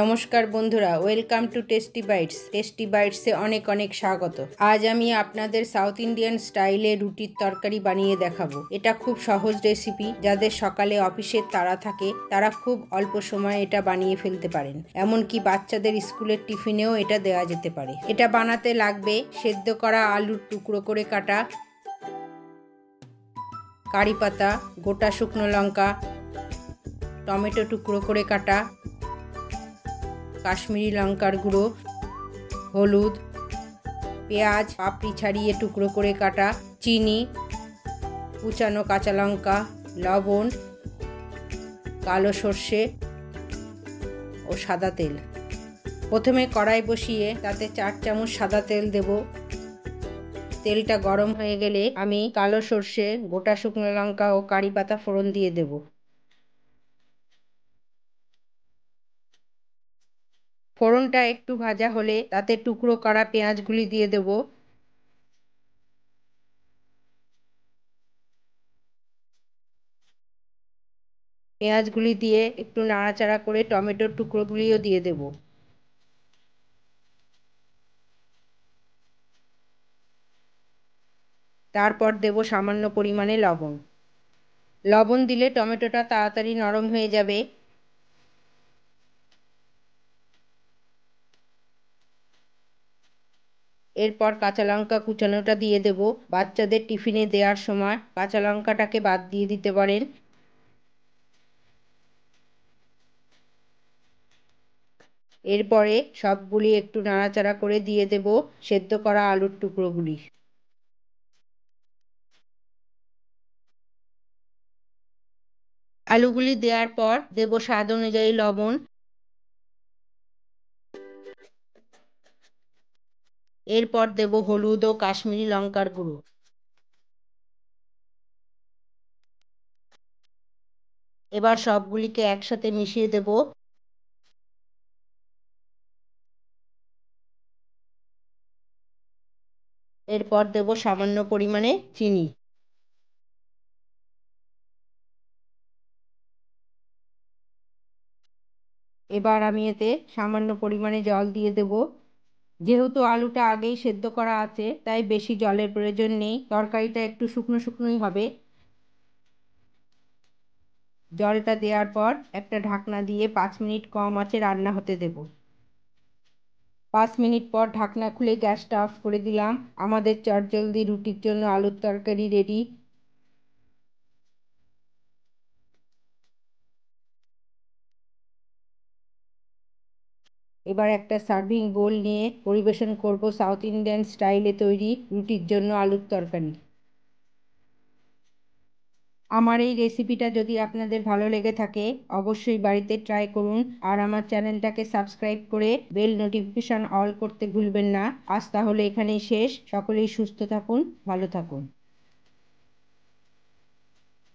নমস্কার বন্ধুরা, welcome to tasty বাইটসে অনেক অনেক স্বাগত। আজ আমি আপনাদের সাউথ ইন্ডিয়ান স্টাইলে রুটির তরকারি বানিয়ে দেখাবো। এটা খুব সহজ রেসিপি, যাদের সকালে অফিসের তাড়া থাকে তারা খুব অল্প সময়ে এটা বানিয়ে ফেলতে পারেন। এমনকি বাচ্চাদের স্কুলের টিফিনেও এটা দেওয়া যেতে পারে। এটা বানাতে লাগবে সেদ্ধ করা আলুর টুকরো করে কাটা, কারি পাতা, গোটা শুকনো লঙ্কা, টমেটো টুকরো করে কাটা, কাশ্মীরি লঙ্কার গুঁড়ো, হলুদ, পেঁয়াজ পাপড়ি ছাড়িয়ে টুকরো করে কাটা, চিনি, কুচানো কাঁচা লঙ্কা, লবণ, কালো সর্ষে ও সাদা তেল। প্রথমে কড়াই বসিয়ে তাতে 4 চামচ সাদা তেল দেব। তেলটা গরম হয়ে গেলে আমি কালো সর্ষে, গোটা শুকনো লঙ্কা ও কারি পাতা ফোড়ন দিয়ে দেব। ফোড়নটা একটু ভাজা হলে তাতে টুকরো করা পেঁয়াজগুলি দিয়ে দেব। পেঁয়াজগুলি দিয়ে একটু নাড়াচাড়া করে টমেটোর টুকরোগুলিও দিয়ে দেব। তারপর দেব সামান্য পরিমাণে লবণ। লবণ দিলে টমেটোটা তাড়াতাড়ি নরম হয়ে যাবে। এরপর কাঁচা লঙ্কা কুচানোটা দিয়ে দেব। বাচ্চাদের টিফিনে দেওয়ার সময় কাঁচা লঙ্কাটাকে বাদ দিয়ে দিতে পারেন। এরপরে সবগুলি একটু নাড়াচাড়া করে দিয়ে দেব সেদ্ধ করা আলুর টুকরোগুলি। আলুগুলি দেওয়ার পর দেব স্বাদ অনুযায়ী লবণ। এরপর দেব হলুদ ও কাশ্মীরি লঙ্কার গুঁড়ো। এবার সবগুলিকে একসাথে মিশিয়ে দেব। এরপর দেব সামান্য পরিমাণে চিনি। এবার আমি এতে সামান্য পরিমাণে জল দিয়ে দেব। যেহেতু আলুটা আগেই সেদ্ধ করা আছে তাই বেশি জলের প্রয়োজন নেই, তরকারিটা একটু শুকনো শুকনোই হবে। জলটা দেওয়ার পর একটা ঢাকনা দিয়ে 5 মিনিট কম আঁচে রান্না হতে দেব। 5 মিনিট পর ঢাকনা খুলে গ্যাসটা অফ করে দিলাম। আমাদের চটজলদি রুটির জন্য আলুর তরকারি রেডি। এবার একটা সার্ভিং বোল নিয়ে পরিবেশন করব সাউথ ইন্ডিয়ান স্টাইলে তৈরি রুটির জন্য আলুর তরকারি। আমার এই রেসিপিটা যদি আপনাদের ভালো লেগে থাকে অবশ্যই বাড়িতে ট্রাই করুন, আর আমার চ্যানেলটাকে সাবস্ক্রাইব করে বেল নোটিফিকেশন অল করতে ভুলবেন না। আজ তাহলে এখানেই শেষ। সকলেই সুস্থ থাকুন, ভালো থাকুন।